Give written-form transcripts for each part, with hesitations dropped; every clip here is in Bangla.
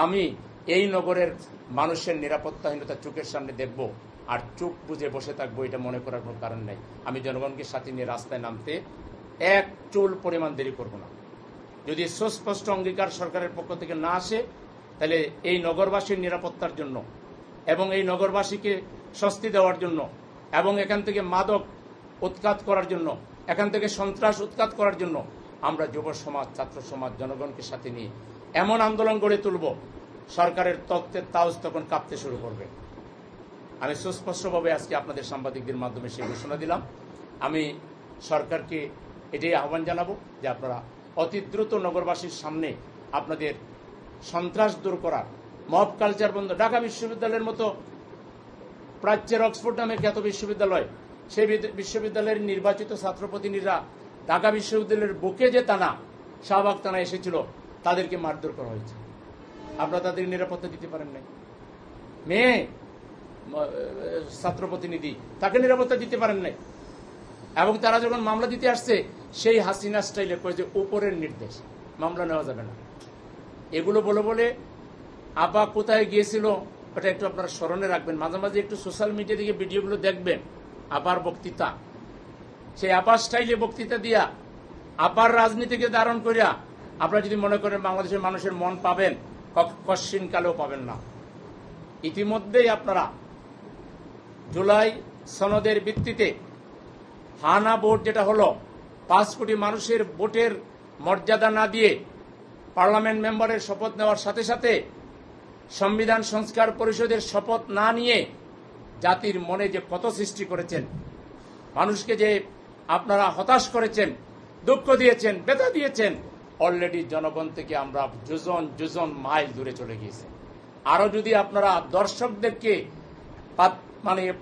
আমি এই নগরের মানুষের নিরাপত্তাহীনতা চোখের সামনে দেখব আর চোখ বুঝে বসে থাকবো, এটা মনে করার কোনো কারণ নেই। আমি জনগণকে সাথে নিয়ে রাস্তায় নামতে এক চুল পরিমাণ দেরি করব না। যদি সুস্পষ্ট অঙ্গীকার সরকারের পক্ষ থেকে না আসে, তাহলে এই নগরবাসীর নিরাপত্তার জন্য এবং এই নগরবাসীকে স্বস্তি দেওয়ার জন্য এবং এখান থেকে মাদক উৎখাত করার জন্য, এখান থেকে সন্ত্রাস উৎখাত করার জন্য আমরা যুব সমাজ, ছাত্র সমাজ, জনগণকে সাথে নিয়ে এমন আন্দোলন গড়ে তুলব, সরকারের তত্ত্বের তাওজ তখন কাঁপতে শুরু করবে। আমি সুস্পষ্টভাবে আজকে আপনাদের সাংবাদিকদের মাধ্যমে সেই ঘোষণা দিলাম। আমি সরকারকে এটাই আহ্বান জানাবো যে আপনারা অতি দ্রুত নগরবাসীর সামনে আপনাদের সন্ত্রাস দূর করার, মব কালচার বন্ধ, ঢাকা বিশ্ববিদ্যালয়ের মতো প্রাচ্যের অক্সফোর্ড নামে খ্যাত বিশ্ববিদ্যালয়, সেই বিশ্ববিদ্যালয়ের নির্বাচিত ছাত্র প্রতিনিধিরা ঢাকা বিশ্ববিদ্যালয়ের বুকে যে থানা, শাহবাগ থানা এসেছিল, তাদেরকে মারধর করা হয়েছে। আপনারা তাদের নিরাপত্তা দিতে পারেন নাই। মেয়ে ছাত্র প্রতিনিধি, তাকে নিরাপত্তা দিতে পারেন নাই। এবং তারা যখন মামলা দিতে আসছে, সেই হাসিনা স্টাইলে কয়ে যে উপরের নির্দেশ, মামলা নেওয়া যাবে না। এগুলো বলে বলে আপা কোথায় গিয়েছিল ওটা একটু আপনারা স্মরণে রাখবেন। মাঝে মাঝে একটু সোশ্যাল মিডিয়া থেকে ভিডিওগুলো দেখবেন। আপার বক্তৃতা, সেই আপার স্টাইলে বক্তৃতা দিয়া, আপার রাজনীতিকে ধারণ করিয়া আপনারা যদি মনে করেন বাংলাদেশের মানুষের মন পাবেন, কশ্চিন কালেও পাবেন না। ইতিমধ্যেই আপনারা জুলাই সনদের ভিত্তিতে হানা ভোট, যেটা হলো 5 কোটি মানুষের ভোটের মর্যাদা না দিয়ে পার্লামেন্ট মেম্বারের শপথ নেওয়ার সাথে সাথে সংবিধান সংস্কার পরিষদের শপথ না নিয়ে জাতির মনে যে কত সৃষ্টি করেছেন, মানুষকে যে আপনারা হতাশ করেছেন, দুঃখ দিয়েছেন, ব্যথা দিয়েছেন, অলরেডি জনগণ থেকে আমরা যোজন মাইল দূরে চলে গিয়েছে। আরো যদি আপনারা দর্শকদেরকে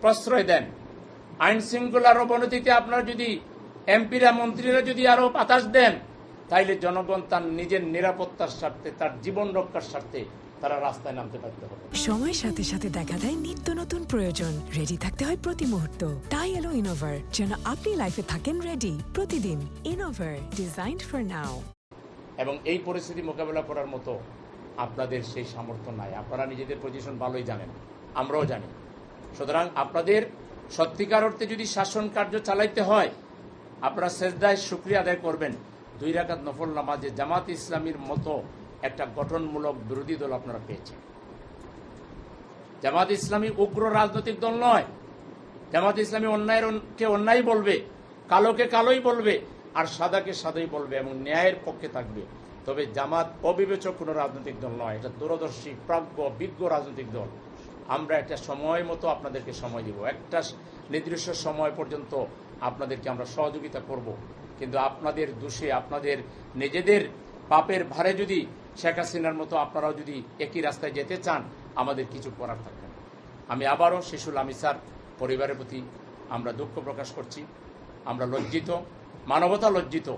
প্রশ্রয় দেন, আইন শৃঙ্খলার অবনতিতে আপনারা যদি এমপিরা, মন্ত্রীরা যদি আরো বাতাস দেন, তাইলে জনগণ তার নিজের নিরাপত্তার স্বার্থে, তার জীবন রক্ষার স্বার্থে তারা রাস্তায় নামতে বাধ্য হবে। সময়ের সাথে সাথে দেখা দেয় নিত্য নতুন প্রয়োজন। রেডি থাকতে হয় প্রতি মুহূর্ত। তাই এলো ইনোভার, যেন আপনি লাইফে থাকেন রেডি প্রতিদিন। Innova, designed for now. এবং এই পরিস্থিতি মোকাবেলা করার মতো আপনাদের সেই সামর্থ্য নাই। আপনারা নিজেদের পজিশন ভালোই জানেন, আমরাও জানি। সুতরাং আপনাদের সত্যিকার অর্থে যদি শাসন কার্য চালাইতে হয়, আপনারা সেজদায় শুকরিয়া আদায় করবেন 2 রাকাত নফল নামাজে জামাত ইসলামীর মতো একটা গঠনমূলক বিরোধী দল আপনারা পেয়েছেন। জামাত ইসলামী উগ্র রাজনৈতিক দল নয়। জামাত ইসলামী অন্যায়কে অন্যায় বলবে, কালোকে কালোই বলবে, আর সাদাকে সাদাই বলবে এবং ন্যায়ের পক্ষে থাকবে। তবে জামাত অবিবেচক কোনো রাজনৈতিক দল নয়, এটা দূরদর্শী, প্রাজ্ঞ, বিজ্ঞ রাজনৈতিক দল। আমরা একটা সময় মতো আপনাদেরকে সময় দিব, একটা নির্দিষ্ট সময় পর্যন্ত আপনাদেরকে আমরা সহযোগিতা করব। কিন্তু আপনাদের দোষে, আপনাদের নিজেদের পাপের ভারে যদি শেখ হাসিনার মতো আপনারাও যদি একই রাস্তায় যেতে চান, আমাদের কিছু করার থাকবে না। আমি আবারও শিশু লামিসার পরিবারের প্রতি আমরা দুঃখ প্রকাশ করছি। আমরা লজ্জিত, মানবতা লজ্জিত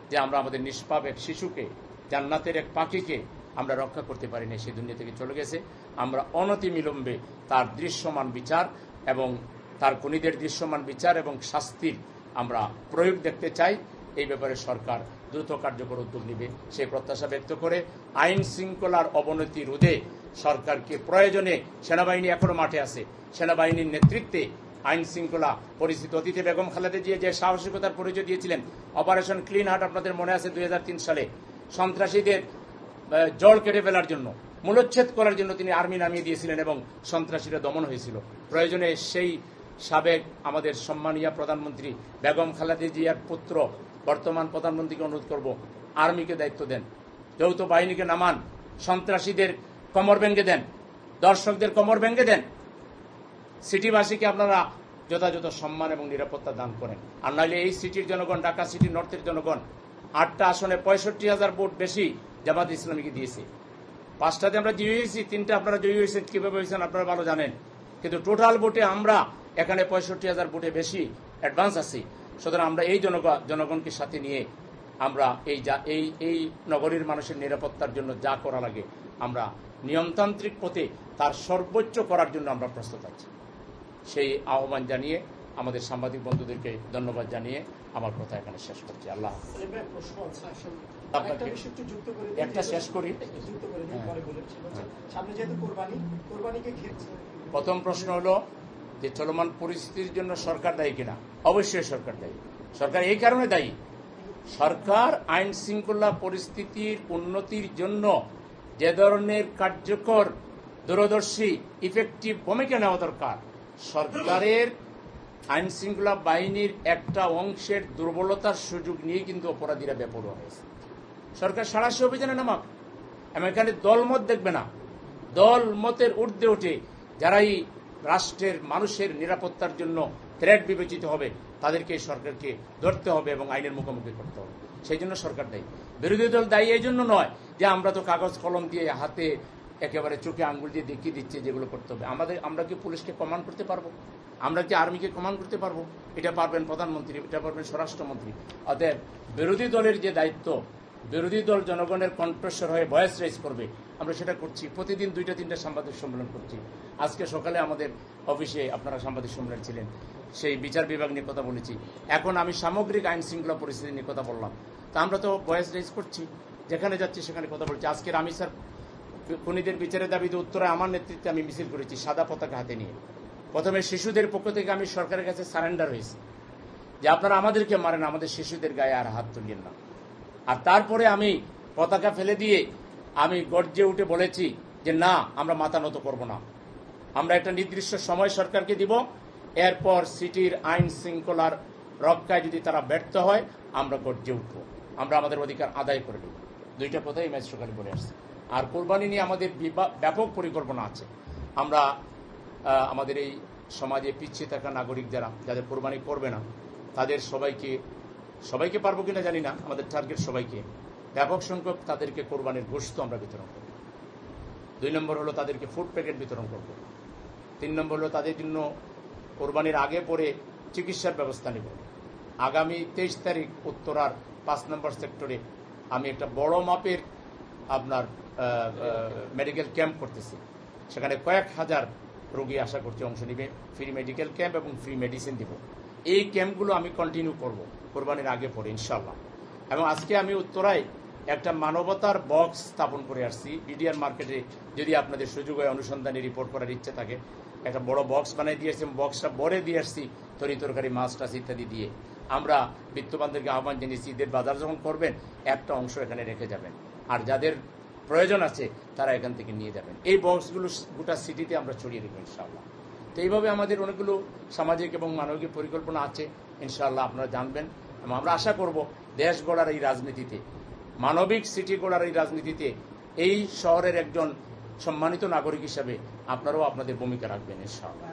যে আমরা আমাদের নিষ্পাপ এক শিশুকে, জান্নাতের এক পাখিকে আমরা রক্ষা করতে পারিনি, সে দুনিয়া থেকে চলে গেছে। আমরা অনতিবিলম্বে তার দৃশ্যমান বিচার এবং তার খুনিদের দৃশ্যমান বিচার এবং শাস্তির আমরা প্রয়োগ দেখতে চাই। এই ব্যাপারে সরকার দ্রুত কার্যকর উদ্যোগ নেবে সেই প্রত্যাশা ব্যক্ত করে আইন শৃঙ্খলার অবনতি রোধে সরকারকে প্রয়োজনে, সেনাবাহিনী এখনো মাঠে আছে, সেনাবাহিনীর নেতৃত্বে আইন শৃঙ্খলা পরিস্থিতি, অতীতে বেগম খালেদা জিয়া যে সাহসিকতার পরিচয় দিয়েছিলেন, অপারেশন ক্লিন হার্ট আপনাদের মনে আছে 2003 সালে, সন্ত্রাসীদের জল কেটে ফেলার জন্য, মূলচ্ছেদ করার জন্য তিনি আর্মি নামিয়ে দিয়েছিলেন এবং সন্ত্রাসীরা দমন হয়েছিল। প্রয়োজনে সেই সাবেক আমাদের সম্মানীয় প্রধানমন্ত্রী বেগম খালেদা জিয়ার পুত্র বর্তমান প্রধানমন্ত্রীকে অনুরোধ করব, আর্মিকে দায়িত্ব দেন, যৌথ বাহিনীকে নামান, সন্ত্রাসীদের কোমর ভেঙে দেন, দর্শকদের কোমর ভেঙে দেন, সিটিবাসীকে আপনারা যথাযথ সম্মান এবং নিরাপত্তা দান করেন। আর নাহলে এই সিটির জনগণ, ঢাকা সিটি নর্থের জনগণ 8টা আসনে 65,000 ভোট বেশি জামাত ইসলামীকে দিয়েছে। 5টাতে আমরা জয়ী হয়েছি, 3টা আপনারা জয়ী হয়েছেন। কিভাবে হয়েছেন আপনারা ভালো জানেন। কিন্তু টোটাল ভোটে আমরা এখানে 65,000 ভোটে বেশি অ্যাডভান্স আছি। সুতরাং আমরা এই জনগণকে সাথে নিয়ে আমরা এই নগরীর মানুষের নিরাপত্তার জন্য যা করা লাগে আমরা নিয়মতান্ত্রিক পথে তার সর্বোচ্চ করার জন্য আমরা প্রস্তুত আছি। সেই আহ্বান জানিয়ে আমাদের সাংবাদিক বন্ধুদেরকে ধন্যবাদ জানিয়ে আমার কথা এখানে শেষ করছি। আল্লাহ হাফেজ। আপনাকে একটু যুক্ত করে দিই, একটা শেষ করি। একটু যুক্ত করে দিই, পরে বলে সেটা হচ্ছে, সামনে যেহেতু কোরবানিকে ঘিরছে। প্রথম প্রশ্ন হলো যে চলমান পরিস্থিতির জন্য সরকার দায়ী কিনা। অবশ্যই সরকার দায়ী। সরকার এই কারণে দায়ী, সরকার আইন শৃঙ্খলা পরিস্থিতির উন্নতির জন্য যে ধরনের কার্যকর, দূরদর্শী, ইফেক্টিভ ভূমিকা নেওয়া দরকার, সরকারের আইন শৃঙ্খলা বাহিনীর একটা অংশের দুর্বলতার সুযোগ নিয়ে কিন্তু অপরাধীরা বেপরোয়া হয়েছে। সরকার সাঁড়াশি অভিযানে নামাক, এবং এখানে দলমত দেখবে না, দল মতের ঊর্ধ্বে উঠে যারাই রাষ্ট্রের মানুষের নিরাপত্তার জন্য থ্রেট বিবেচিত হবে তাদেরকে সরকারকে ধরতে হবে এবং আইনের মুখোমুখি করতে হবে। সেই জন্য সরকার দায়ী। বিরোধী দল দায়ী এই জন্য নয় যে আমরা তো কাগজ কলম দিয়ে হাতে একেবারে চোখে আঙ্গুল দিয়ে দেখিয়ে দিচ্ছে যেগুলো করতে হবে। আমরা কি পুলিশকে কমান্ড করতে পারবো? আমরা কি আর্মিকে কমান্ড করতে পারবো? এটা পারবেন প্রধানমন্ত্রী, এটা পারবেন স্বরাষ্ট্রমন্ত্রী। অতএব বিরোধী দলের যে দায়িত্ব, বিরোধী দল জনগণের কণ্ঠস্বর হয়ে ভয়েস রেজ করবে, আমরা সেটা করছি। প্রতিদিন 2-3টা সাংবাদিক সম্মেলন করছি। আজকে সকালে আমাদের অফিসে আপনারা সাংবাদিক সম্মেলন ছিলেন, সেই বিচার বিভাগ নিয়ে কথা বলেছি। এখন আমি সামগ্রিক আইন শৃঙ্খলা পরিস্থিতি নিয়ে কথা বললাম। তা আমরা তো ভয়েস রেজ করছি, যেখানে যাচ্ছি সেখানে কথা বলছি। আজকের আমি স্যার খুনিদের বিচারের দাবিতে উত্তরায় আমার নেতৃত্বে আমি মিছিল করেছি সাদা পতাকা হাতে নিয়ে। প্রথমে শিশুদের পক্ষ থেকে আমি সরকারের কাছে সারেন্ডার হয়েছি যে আপনারা আমাদেরকে মারেন, আমাদের শিশুদের গায়ে আর হাত তুলিয়েন না। আর তারপরে আমি পতাকা ফেলে দিয়ে আমি গর্জে উঠে বলেছি যে না, আমরা মাথা নত করব না। আমরা একটা নির্দিষ্ট সময় সরকারকে দিব, এরপর সিটির আইন শৃঙ্খলার রক্ষায় যদি তারা ব্যর্থ হয় আমরা গর্জে উঠব, আমরা আমাদের অধিকার আদায় করে নেব। 2টা কথাই ম্যাচ সকালে বলে আসছে। আর কোরবানি নিয়ে আমাদের ব্যাপক পরিকল্পনা আছে। আমরা আমাদের এই সমাজে পিছিয়ে থাকা নাগরিক যাদের কোরবানি করবে না তাদের সবাইকে পারবো কিনা জানি না, আমাদের টার্গেট সবাইকে, ব্যাপক সংখ্যক তাদেরকে কোরবানির গোশত আমরা বিতরণ করব। 2 নম্বর হলো তাদেরকে ফুড প্যাকেট বিতরণ করব। 3 নম্বর হলো তাদের জন্য কোরবানির আগে পরে চিকিৎসার ব্যবস্থা নেব। আগামী 23 তারিখ উত্তরার 5 নম্বর সেক্টরে আমি একটা বড় মাপের আপনার মেডিকেল ক্যাম্প করতেছি। সেখানে কয়েক হাজার রোগী আশা করছি অংশ নেবে। ফ্রি মেডিকেল ক্যাম্প এবং ফ্রি মেডিসিন দিব। এই ক্যাম্পগুলো আমি কন্টিনিউ করব কোরবানির আগে পরে ইনশাল্লাহ। এবং আজকে আমি উত্তরায় একটা মানবতার বক্স স্থাপন করে আসছি। বিডিআর মার্কেটে যদি আপনাদের সুযোগ হয় অনুসন্ধানী রিপোর্ট করার ইচ্ছে থাকে, একটা বড় বক্স বানিয়ে দিয়েছি, বক্সটা ভরে দিয়ে আসছি তরি তরকারি, মাছ টাছ ইত্যাদি দিয়ে। আমরা বিত্তবানদেরকে আহ্বান জানিয়েছি ঈদের বাজার যখন করবেন একটা অংশ এখানে রেখে যাবেন, আর যাদের প্রয়োজন আছে তারা এখান থেকে নিয়ে যাবেন। এই বক্সগুলো গোটা সিটিতে আমরা ছড়িয়ে দেবো ইনশাআল্লাহ। তো এইভাবে আমাদের অনেকগুলো সামাজিক এবং মানবিক পরিকল্পনা আছে ইনশাআল্লাহ, আপনারা জানবেন। এবং আমরা আশা করব দেশ গড়ার এই রাজনীতিতে, মানবিক সিটি গড়ার এই রাজনীতিতে এই শহরের একজন সম্মানিত নাগরিক হিসাবে আপনারাও আপনাদের ভূমিকা রাখবেন ইনশাআল্লাহ।